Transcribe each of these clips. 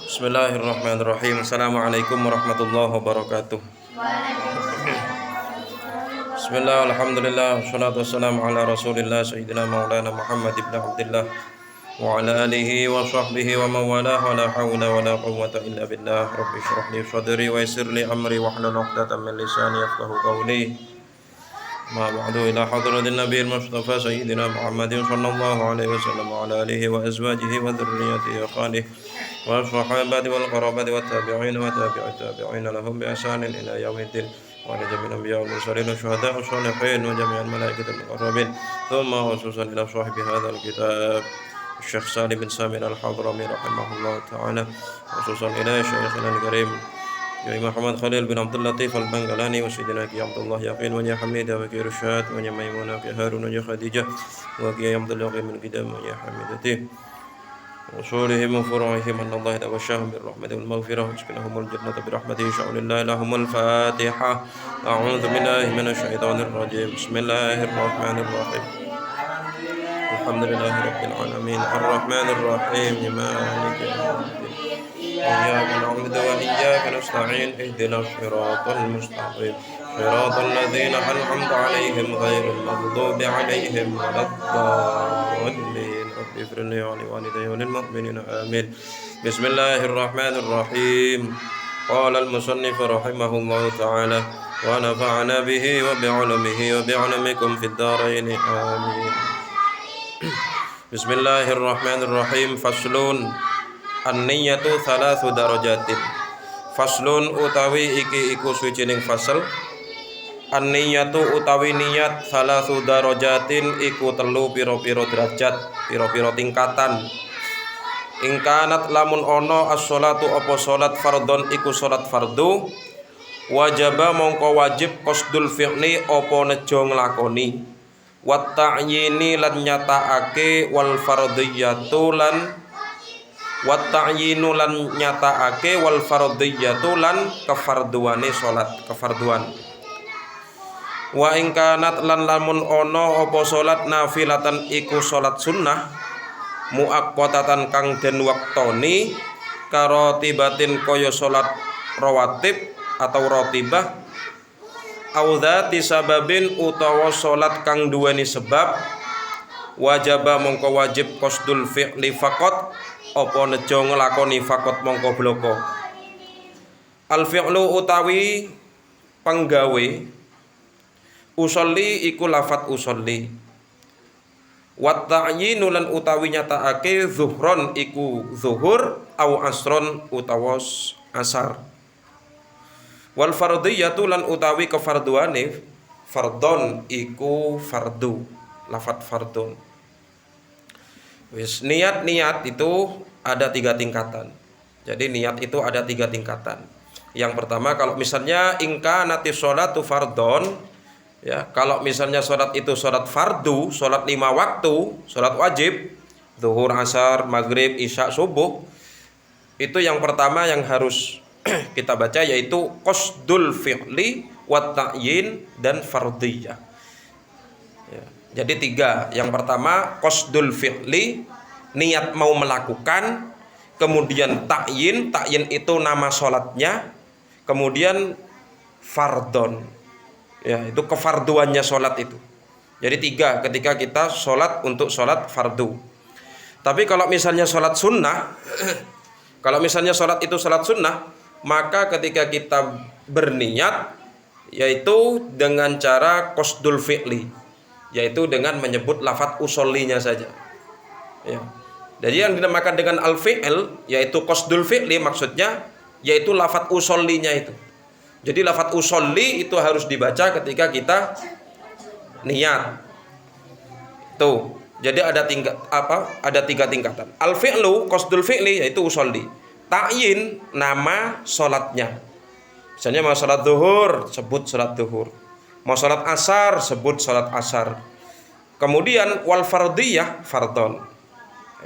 Bismillahirrahmanirrahim. Assalamualaikum warahmatullahi wabarakatuh. Bismillah, alhamdulillah, wassalatu wassalamu ala rasulillah sayyidina maulana Muhammad ibn Abdullah wa ala alihi wa sahbihi wa mawalah wa la hawla wa la quwwata illa billah. Rabbi shrah li sadri wa yassir li amri wa hlul 'uqdatam min lisani yafqahu qawli. Ma ba'du, ila hadratin nabiyil mustafa sayyidina Muhammadin sallallahu alaihi wasallam wa ala alihi wa azwajihi wa dhurriyyatihi wa khalihi wa sahabati wal qarabati wat tabi'in wa tabi'ut tabi'in lahum bi ihsanin ila yaumiddin wa ala jami'il anbiya wal mursalin wa syuhada wa sholihin wa jami'al malaikati wal muqarrabin thumma khususan ila sahibi hadzal kitab Syekh Salim bin Samin al-Hadrami rahimahullah ta'ala, khususan ila Syekhina al-Karim Ya Muhammad Khalil bin Abdul Latif al-Bangkalani wa Sayyidina Ki Abdullah Yaqin wa Ya Hamida wa Ki Rusyad wa Ya Maimunah Ki Harun wa Ya Khadijah wa Ki Abdul Yaqin min Qidam wa Ya Hamidati wa usulihim wa furu'ihim anna Allah tawashahum birrahmati wal maghfirah wa askinahumul jannata birahmatihi sya'ulillahi lahumul fatihah. A'udhu billahi minasyaitanir rajim. Bismillahirrahmanirrahim. Alhamdulillahi rabbil alamin arrahmanir rahim maliki yaumiddin إياك نعبد وإياك نستعين اهدنا الصراط المستقيم صراط الذين أنعمت عليهم غير المغضوب عليهم ولا الضالين رب اغفر لي ولوالدي وللمؤمنين آمين بسم الله الرحمن الرحيم قال المصنف رحمه الله تعالى ونفعنا به وبعلمه وبعلمكم في الدارين آمين بسم الله الرحمن الرحيم فصلون An-niyatu thalathu darajatin. Faslun utawi iki iku suwijining fasal. An-niyatu utawi niyat thalathu darajatin iku telu pira-pira derajat, pira-pira tingkatan. Ingkanat lamun ono as-sholatu apa salat fardhon iku salat fardu, wajaba mongko wajib qasdul fi'li apa nejo nglakoni. Wat ta'yini lan nyataake wal fardhiyatu lan wat ta'yinu lan nyataake wal fardhiyatu lan kefarduane salat kefarduan. Wa in kanat lan lamun ana apa salat nafilatan iku salat sunnah muaqqatatan kang den waktoni karotibatin kaya salat rawatib atau rotibah audzati sababin utawa salat kang duweni sebab wajaba mongko wajib qasdul fi'li faqat apa nejo nglakoni fakot mongko bloko. Al fi'lu utawi penggawe usolli iku lafat usolli. Wat ta'yinu lan utawi nyatakake zuhron iku zuhur au asron utawa asar. Wal fardhiyatu lan utawi kefarduane fardhon iku fardu, lafat fardhon. Wis niat itu ada 3 tingkatan. Jadi niat itu ada 3 tingkatan. Yang pertama kalau misalnya ingkanati sholatu fardhon, ya, kalau misalnya sholat itu sholat fardu, sholat 5 waktu, sholat wajib, zuhur, asar, maghrib, isya, subuh, itu yang pertama yang harus kita baca yaitu qasdul fi'li wat ta'yin dan fardhiyah. Ya. Jadi 3. Yang pertama qasdul fi'li, niat mau melakukan. Kemudian ta'yin itu nama sholatnya. Kemudian fardhon, ya, itu kefarduannya sholat itu. Jadi 3 ketika kita sholat untuk sholat fardu. Tapi kalau misalnya sholat sunnah kalau misalnya sholat itu sholat sunnah, maka ketika kita berniat yaitu dengan cara qasdul fi'li, yaitu dengan menyebut lafaz usollinya saja. Ya. Jadi yang dinamakan dengan al-fi'l yaitu qasdul fi'li maksudnya yaitu lafaz usollinya itu. Jadi lafaz usolli itu harus dibaca ketika kita niat. Tuh. Jadi ada Ada 3 tingkatan. Al-fi'lu qasdul fi'li yaitu usolli. Ta'yin nama salatnya. Misalnya mau salat zuhur sebut salat zuhur. Mau salat asar sebut salat asar. Kemudian wal fardhiyah fardhon.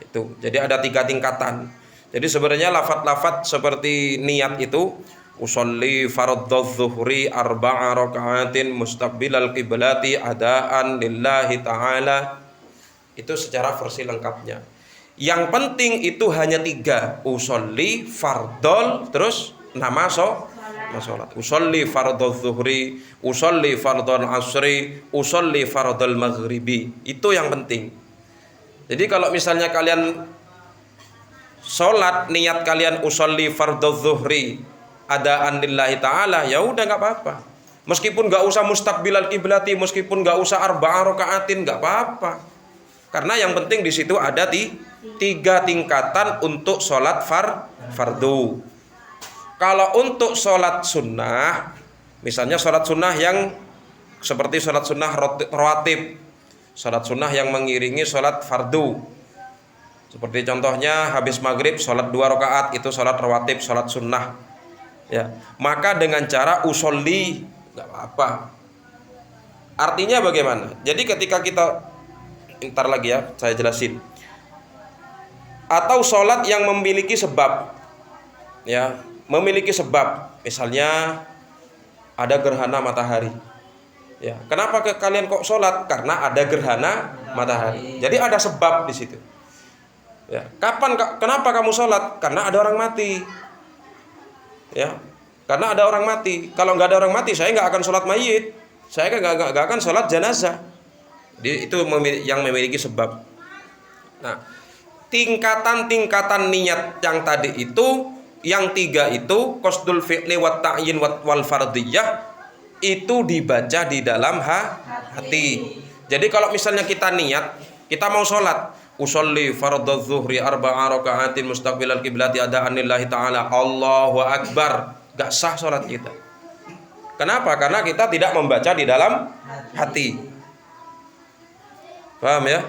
Itu. Jadi ada 3 tingkatan. Jadi sebenarnya lafaz-lafaz seperti niat itu usolli fardhodz zuhri arba'a raka'atin mustaqbilal qiblati adaan lillahi ta'ala, itu secara versi lengkapnya. Yang penting itu hanya 3. Usolli fardol, terus nama sholat. Usolli fardol zuhri, usolli fardol asri, usolli fardol maghribi. Itu yang penting. Jadi kalau misalnya kalian sholat, niat kalian usolli fardol zuhri adaan lillahi ta'ala, ya udah nggak apa-apa. Meskipun nggak usah mustaqbilal kiblati, meskipun nggak usah arba'ah rakaatin, nggak apa-apa. Karena yang penting di situ ada 3 tingkatan untuk sholat fardu. Kalau untuk sholat sunnah, misalnya sholat sunnah yang seperti sholat sunnah rawatib, sholat sunnah yang mengiringi sholat fardu, seperti contohnya habis maghrib sholat 2 rakaat, itu sholat rawatib, sholat sunnah, ya. Maka dengan cara usolli, nggak apa-apa. Artinya bagaimana? Jadi ketika kita, ntar lagi ya saya jelasin. Atau sholat yang memiliki sebab, ya, memiliki sebab. Misalnya ada gerhana matahari, ya. Kenapa kalian kok sholat? Karena ada gerhana matahari. Jadi ada sebab di situ. Ya. Kenapa kamu sholat? Karena ada orang mati. Ya. Karena ada orang mati. Kalau nggak ada orang mati, saya nggak akan sholat mayit. Saya nggak akan sholat jenazah. Itu yang memiliki sebab. Nah, tingkatan-tingkatan niat yang tadi itu, yang 3 itu, qasdul fi'li wat ta'yin wal fardiyah, itu dibaca di dalam hati. Jadi kalau misalnya kita niat, kita mau sholat, usolli fardadz zuhri arba'a raka'atin mustaqbilal kiblati adaan lillahi ta'ala, Allahu akbar, gak sah sholat kita. Kenapa? Karena kita tidak membaca di dalam hati. Paham ya?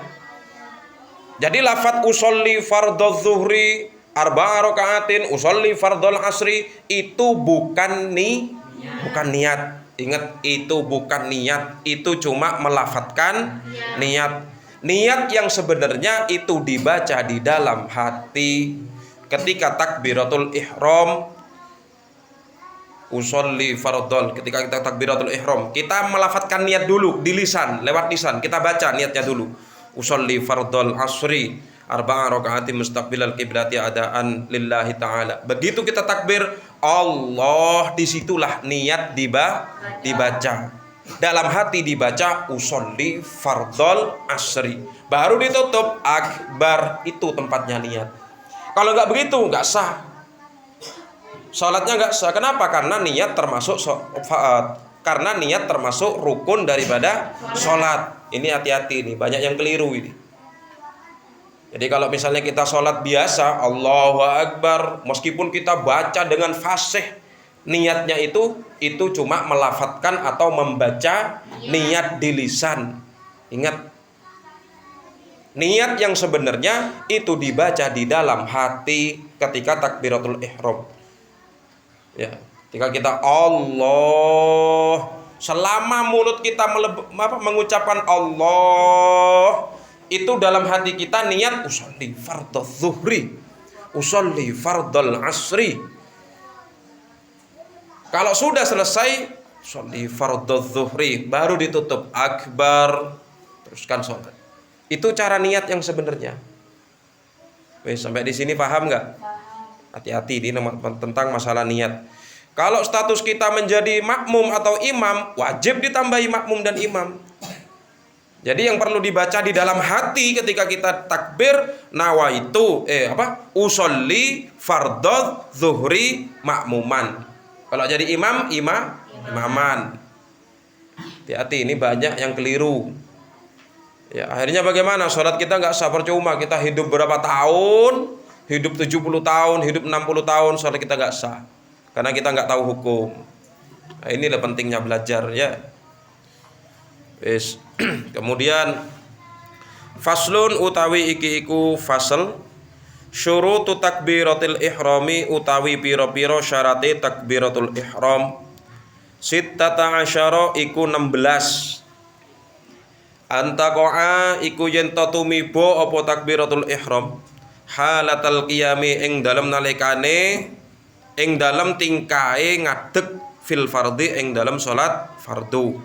Jadi lafadz usolli fardadz zuhri arba'a raka'atin, usolli fardhol asri, itu bukan niat. Ingat, itu bukan niat. Itu cuma melafatkan niat. Niat yang sebenarnya itu dibaca di dalam hati ketika takbiratul ihram. Usolli fardhol, ketika kita takbiratul ihram, kita melafatkan niat dulu di lisan, lewat lisan kita baca niatnya dulu. Usolli fardhol asri arba'a raka'atin mustaqbilal kiblati adaan lillahi ta'ala. Begitu kita takbir Allah, disitulah niat dibaca. Dalam hati dibaca usolli fardhol asri. Baru ditutup akbar, itu tempatnya niat. Kalau nggak begitu nggak sah. Salatnya nggak sah. Kenapa? Karena niat termasuk rukun daripada sholat. Ini hati-hati nih, banyak yang keliru ini. Jadi kalau misalnya kita sholat biasa, Allahu Akbar, meskipun kita baca dengan fasih, niatnya itu cuma melafatkan atau membaca niat di lisan. Ingat, niat yang sebenarnya itu dibaca di dalam hati ketika takbiratul ihram. Ya, ketika kita Allah, selama mulut kita mengucapkan Allah, itu dalam hati kita niat usolli fardadz zuhri, usolli fardhal asri. Kalau sudah selesai usolli fardadz zuhri, baru ditutup akbar, teruskan sholat. Itu cara niat yang sebenarnya. Wes, sampai di sini paham nggak? Hati-hati ini tentang masalah niat. Kalau status kita menjadi makmum atau imam, wajib ditambahi makmum dan imam. Jadi yang perlu dibaca di dalam hati ketika kita takbir, nawaitu usolli fardadz zuhri makmuman. Kalau jadi imaman. Hati-hati, ini banyak yang keliru. Ya, akhirnya bagaimana? Sholat kita nggak sah, percuma. Kita hidup berapa tahun? Hidup 70 tahun, hidup 60 tahun, sholat kita nggak sah. Karena kita nggak tahu hukum. Nah, inilah pentingnya belajar ya. Wis. Kemudian faslun utawi iki iku fasal syurutu takbiratil ihrami utawi pira-pira syarate takbiratul ihram. Sittata asyara iku 16. Antaqa'a iku yen tumiba apa takbiratul ihram halatal qiyami ing dalem nalikane ing dalem tingkae ngadeg fil fardhi ing dalem salat fardu.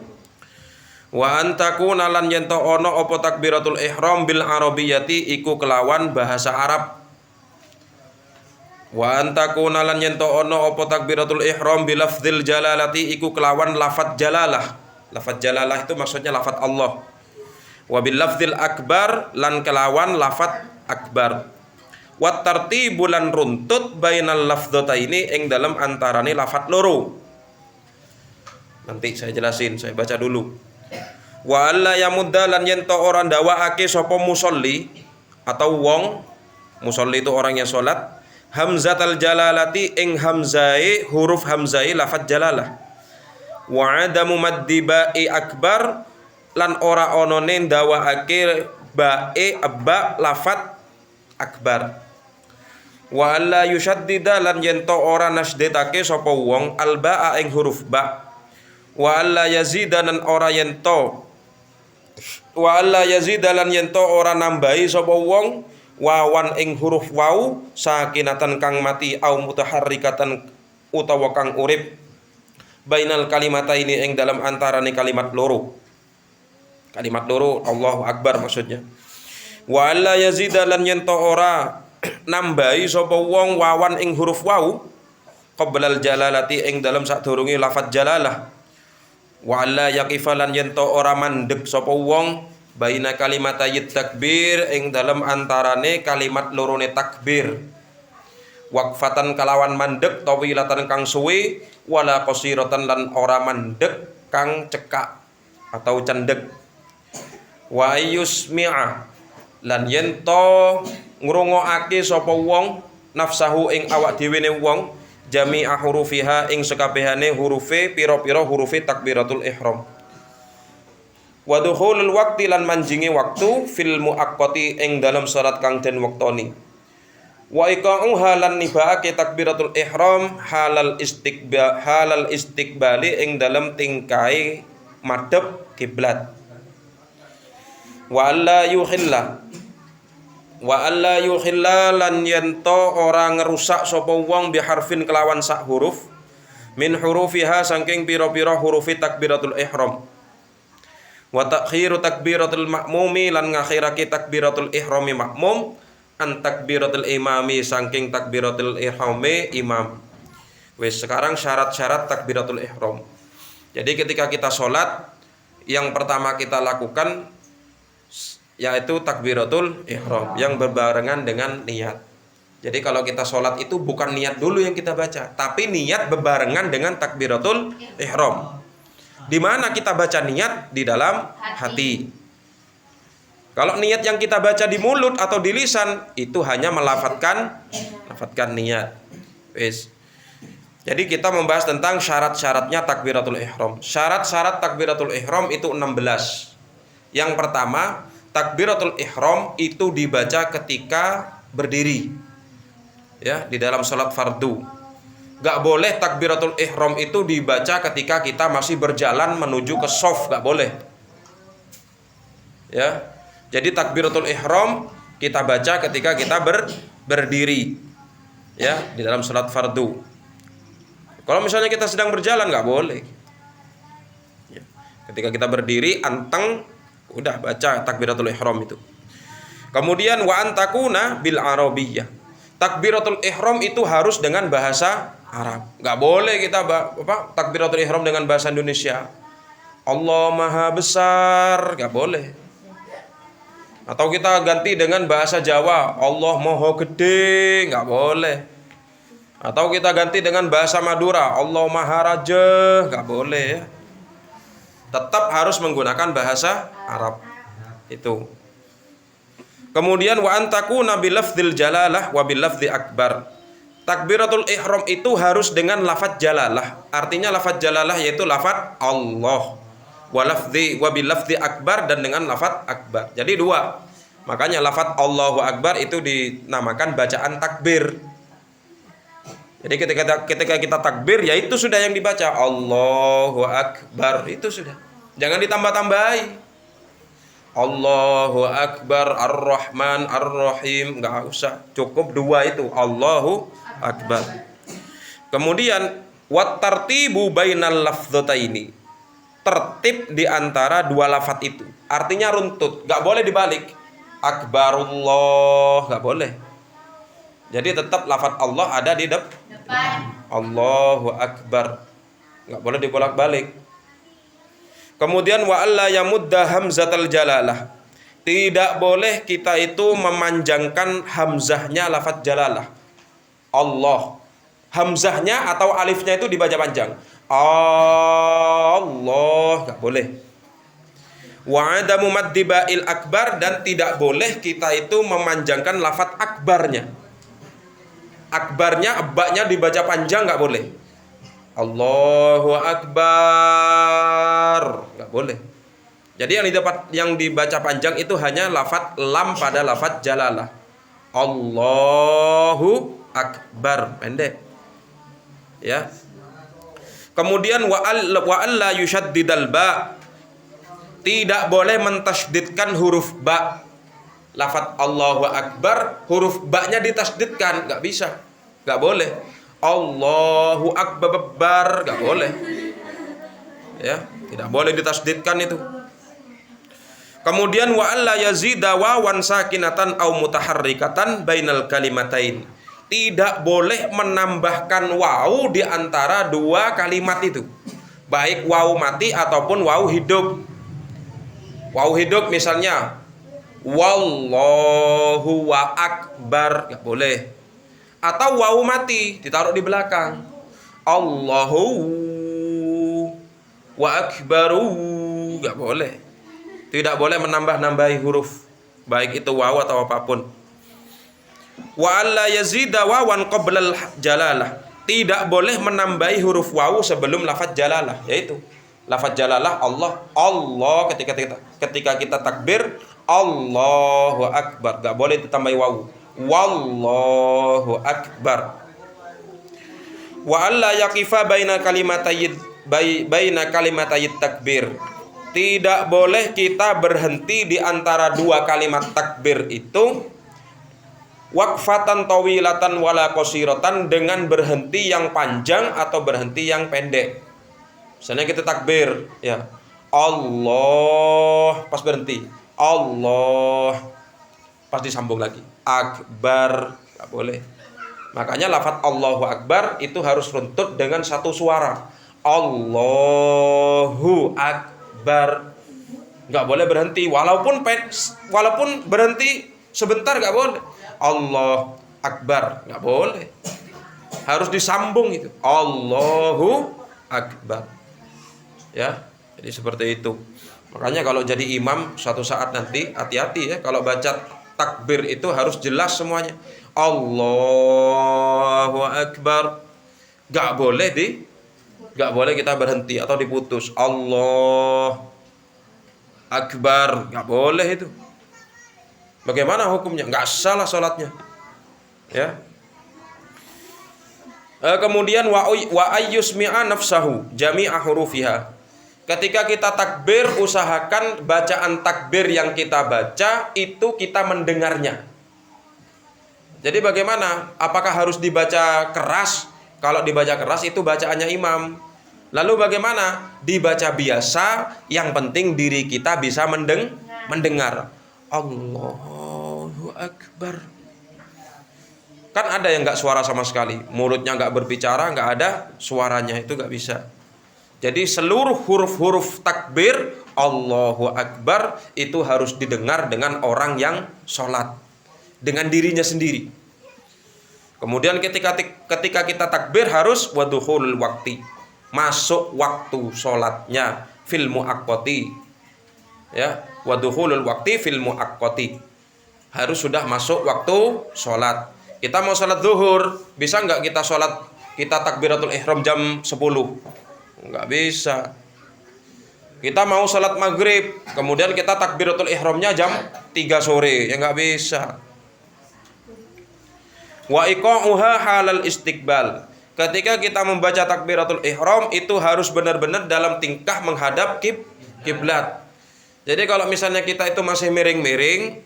Wa antakuna lan yen to ana apa takbiratul ihram bil arabiyyati iku kelawan bahasa Arab. Wa antakuna lan yen to ana apa takbiratul ihram bil lafdzil jalalati iku kelawan lafadz jalalah. Lafadz jalalah itu maksudnya lafadz Allah. Wa bil lafdzil akbar lan kelawan lafadz akbar. Wa tartibu lan runtut bainal lafdzataini ing dalam antarane lafadz loro. Nanti saya jelasin, saya baca dulu. Wa alla yamudda lan yen to ora ndawaake sapa musolli atau wong musolli itu orang yang salat hamzatal jalalati ing hamzai huruf hamzai lafadz jalalah. Wa adamu maddi ba'i akbar lan ora onone ndawaake bae ba lafadz akbar. Wa alla yushaddida lan yen to ora nasdetake sapa wong albaa ing huruf ba. Wa alla yazida lan ora yen to wa alla yazida lan yen to ora nambahi sapa wong wawan ing huruf wau sakinatan kang mati au mutaharrikatan utawa kang urip bainal kalimataini ing dalam antarane kalimat loro. Kalimat loro Allahu Akbar maksudnya. Wa alla yazida lan yen to ora nambahi sapa wong wawan ing huruf wau qablal jalalati ing dalam sadurunge lafadz jalalah. Wa alla yaqifalan yen to ora mandeg sapa wong baina kalimatayit takbir ing dalam antarane kalimat lorone takbir. Waqfatan kalawan mandeg tawilatan kang suwe wala qasiratan lan ora mandeg kang cekak atau cendek. Wa yusmi'a lan yen to ngrungokake sapa wong nafsahu ing awak dhewe ne wong jami'a hurufiha ing sekabehane hurufe pira-pira hurufe takbiratul ihram. Wa dukhulul waqti lan manjingi waktu fil muaqqati ing dalam salat kang den wektoni. Wa iqa'uha lan nibaake takbiratul ihram halal istiqbali ing dalam tingkai madhep kiblat. Wa alla yukhilla lan yento ora ngerusak sapa wong biharfin kelawan sak huruf min hurufiha saking pira-pira hurufi takbiratul ihram. Wa ta'khiru takbiratul ma'mumi lan ngakhirake takbiratul ihrami makmum an takbiratul imami saking takbiratul ihrami imam. Wes sekarang syarat-syarat takbiratul ihram. Jadi ketika kita sholat yang pertama kita lakukan yaitu takbiratul ihram yang berbarengan dengan niat. Jadi kalau kita sholat itu bukan niat dulu yang kita baca, tapi niat berbarengan dengan takbiratul ihram. Di mana kita baca niat? Di dalam hati. Kalau niat yang kita baca di mulut atau di lisan itu hanya melafatkan niat. Wis. Jadi kita membahas tentang syarat-syaratnya takbiratul ihram. Syarat-syarat takbiratul ihram itu 16. Yang pertama, takbiratul ihram itu dibaca ketika berdiri. Ya, di dalam salat fardu. Gak boleh takbiratul ihram itu dibaca ketika kita masih berjalan menuju ke shaf, gak boleh. Ya. Jadi takbiratul ihram kita baca ketika kita berdiri. Ya, di dalam salat fardu. Kalau misalnya kita sedang berjalan gak boleh. Ya. Ketika kita berdiri anteng udah baca takbiratul ihram itu. Kemudian wa antakuna bil arabiyyah. Takbiratul ihram itu harus dengan bahasa Arab. Enggak boleh kita takbiratul ihram dengan bahasa Indonesia. Allah Maha Besar, enggak boleh. Atau kita ganti dengan bahasa Jawa, Allah Maha Gede, enggak boleh. Atau kita ganti dengan bahasa Madura, Allah Maha Raja, enggak boleh ya. Tetap harus menggunakan bahasa Arab. Itu. Kemudian wa antakuna bil lafdzil jalalah wa bil lafdzi akbar. Takbiratul ihram itu harus dengan lafadz jalalah. Artinya lafadz jalalah yaitu lafadz Allah. Wa lafdzi wa bil lafdzi akbar dan dengan lafadz akbar. Jadi dua. Makanya lafadz Allahu Akbar itu dinamakan bacaan takbir. Jadi ketika kita takbir ya itu sudah yang dibaca Allahu Akbar, itu sudah. Jangan ditambah-tambahi. Allahu Akbar Ar-Rahman Ar-Rahim, enggak usah. Cukup dua itu, Allahu Akbar. Kemudian wat tartibu bainal lafdzataini. tertib di antara dua lafat itu. Artinya runtut, nggak boleh dibalik. Akbarullah, nggak boleh. Jadi tetap lafat Allah ada di depan. Allahu Akbar, nggak boleh dibolak-balik. Kemudian wa alla yamudda hamzatal jalalah. Tidak boleh kita itu memanjangkan hamzahnya lafaz jalalah. Allah. Hamzahnya atau alifnya itu dibaca panjang. Allah, enggak boleh. Wa adamu maddi ba'il akbar, dan tidak boleh kita itu memanjangkan lafaz akbarnya. Akbarnya, baknya dibaca panjang, enggak boleh. Allahu Akbar, enggak boleh. Jadi yang dibaca panjang itu hanya lafaz lam pada lafaz jalalah. Allahu Akbar, pendek. Ya. Kemudian wa alla yushaddidal ba. Tidak boleh mentasydidkan huruf ba. Lafaz Allahu Akbar, huruf ba-nya ditasydidkan, enggak bisa. Enggak boleh. Allahu Akbar, enggak boleh. Ya, tidak boleh ditasydidkan itu. Kemudian wa alla yazida wawan sakinatan au mutaharrikatan bainal kalimatain. Tidak boleh menambahkan waw di antara dua kalimat itu. Baik waw mati ataupun waw hidup. Waw hidup misalnya wallahu wa akbar, enggak boleh. Atau waw mati ditaruh di belakang. Allahu wa akbaru, enggak boleh. Tidak boleh menambah-nambahi huruf, baik itu waw atau apapun. Wa alla yazida wawan qoblal jalalah. Tidak boleh menambahi huruf waw sebelum lafaz jalalah, yaitu lafaz jalalah Allah. Allah ketika kita takbir Allahu Akbar, enggak boleh ditambahi waw. Wallahu Akbar. Wa alla yaqifa baina kalimatayit takbir. Tidak boleh kita berhenti di antara dua kalimat takbir itu waqfatan tawilatan wala qasiratan, dengan berhenti yang panjang atau berhenti yang pendek. Misalnya kita takbir, ya Allah, pas berhenti Allah, pas disambung lagi Akbar, nggak boleh. Makanya lafaz Allahu Akbar itu harus runtut dengan satu suara. Allahu Akbar, nggak boleh berhenti, walaupun berhenti sebentar nggak boleh. Allah Akbar, nggak boleh, harus disambung itu. Allahu Akbar, ya. Jadi seperti itu. Makanya kalau jadi imam suatu saat nanti hati-hati ya, kalau baca takbir itu harus jelas semuanya. Allahu Akbar, nggak boleh kita berhenti atau diputus. Allah Akbar, nggak boleh itu. Bagaimana hukumnya? Nggak salah sholatnya, ya. Kemudian wa ayyusmi'a nafsahu jami'a hurufiha. Ketika kita takbir, usahakan bacaan takbir yang kita baca itu kita mendengarnya. Jadi bagaimana? Apakah harus dibaca keras? Kalau dibaca keras itu bacaannya imam. Lalu bagaimana? Dibaca biasa, yang penting diri kita bisa mendengar. Allahu Akbar. Kan ada yang nggak suara sama sekali, mulutnya nggak berbicara, nggak ada suaranya, itu nggak bisa. Jadi seluruh huruf-huruf takbir Allahu Akbar itu harus didengar dengan orang yang sholat, dengan dirinya sendiri. Kemudian ketika kita takbir harus waduhul waktu, masuk waktu sholatnya, fil muaqqati, ya, waduhulul waktu fil muaqqati, harus sudah masuk waktu sholat. Kita mau sholat zuhur, bisa nggak kita takbiratul ihram jam 10? Nggak bisa. Kita mau sholat maghrib, kemudian kita takbiratul ihramnya jam 3 sore, ya nggak bisa. Wa iqa'uha halal istiqbal. Ketika kita membaca takbiratul ihram itu harus benar-benar dalam tingkah menghadap kiblat. Jadi kalau misalnya kita itu masih miring-miring,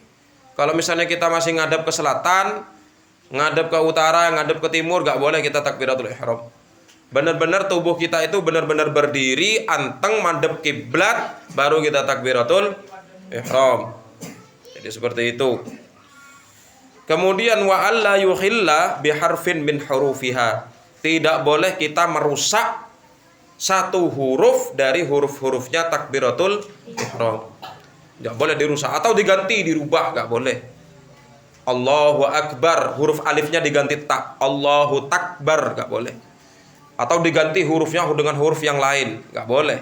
kalau misalnya kita masih ngadap ke selatan, ngadap ke utara, ngadap ke timur, nggak boleh kita takbiratul ihram. Benar-benar tubuh kita itu benar-benar berdiri, anteng madhep kiblat, baru kita takbiratul ihram. Jadi seperti itu. Kemudian wa alla yukhilla biharfin min hurufiha. Tidak boleh kita merusak satu huruf dari huruf-hurufnya takbiratul ihram. Tidak boleh dirusak atau diganti, dirubah, enggak boleh. Allahu akbar, huruf alifnya diganti tak. Allahu takbar, enggak boleh. Atau diganti hurufnya dengan huruf yang lain, nggak boleh,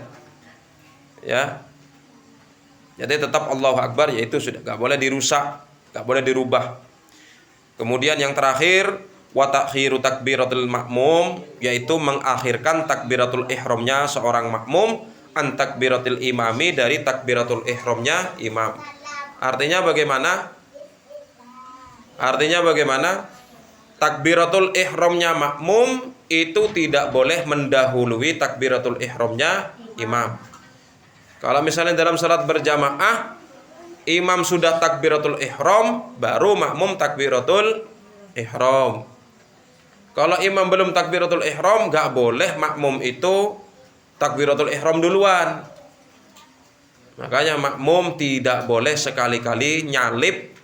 ya. Jadi tetap Allahu Akbar, yaitu sudah nggak boleh dirusak, nggak boleh dirubah. Kemudian yang terakhir, wa ta'khiru takbiratul makmum, yaitu mengakhirkan takbiratul ihramnya seorang makmum an takbiratul imami, dari takbiratul ihramnya imam. Artinya bagaimana? Takbiratul ihramnya makmum itu tidak boleh mendahului takbiratul ihramnya imam. Kalau misalnya dalam salat berjamaah, imam sudah takbiratul ihram, baru makmum takbiratul ihram. Kalau imam belum takbiratul ihram, gak boleh makmum itu takbiratul ihram duluan. Makanya makmum tidak boleh sekali-kali nyalip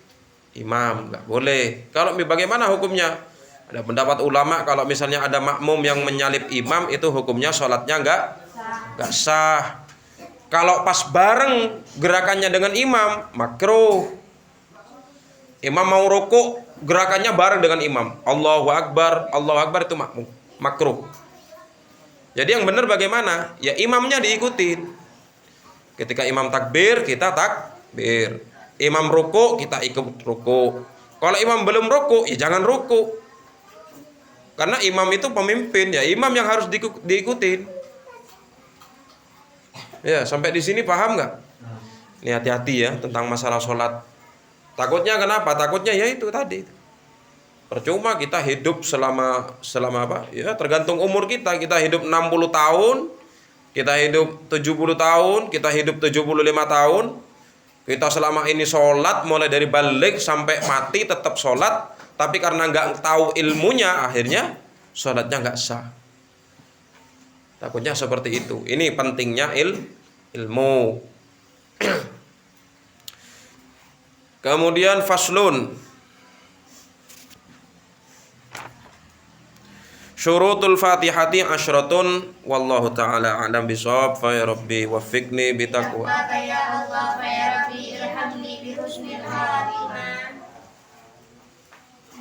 imam, gak boleh. Kalau bagaimana hukumnya? Ada pendapat ulama kalau misalnya ada makmum yang menyalip imam, itu hukumnya sholatnya nggak sah. Kalau pas bareng gerakannya dengan imam, makruh. Imam mau rukuk, gerakannya bareng dengan imam, Allahu Akbar itu makruh. Jadi yang benar bagaimana? Ya imamnya diikutin. Ketika imam takbir, kita takbir. Imam rukuk, kita ikut rukuk. Kalau imam belum rukuk, ya jangan rukuk. Karena imam itu pemimpin, ya imam yang harus diikutin. Ya, sampai di sini paham nggak? Ini hati-hati ya tentang masalah sholat. Takutnya kenapa? Takutnya ya itu tadi. Percuma kita hidup selama apa? Ya tergantung umur kita. Kita hidup 60 tahun, kita hidup 70 tahun, kita hidup 75 tahun. Kita selama ini sholat mulai dari balik sampai mati tetap sholat. Tapi karena nggak tahu ilmunya, akhirnya sholatnya nggak sah. Takutnya seperti itu. Ini pentingnya ilmu. Kemudian faslun. Syurutul Fatihati asyratun, wallahu taala a'lam bishawab. Fa ya rabbi waffiqni bitaqwa. Ya Allah, ya Rabbi irhamni bi husnil hati.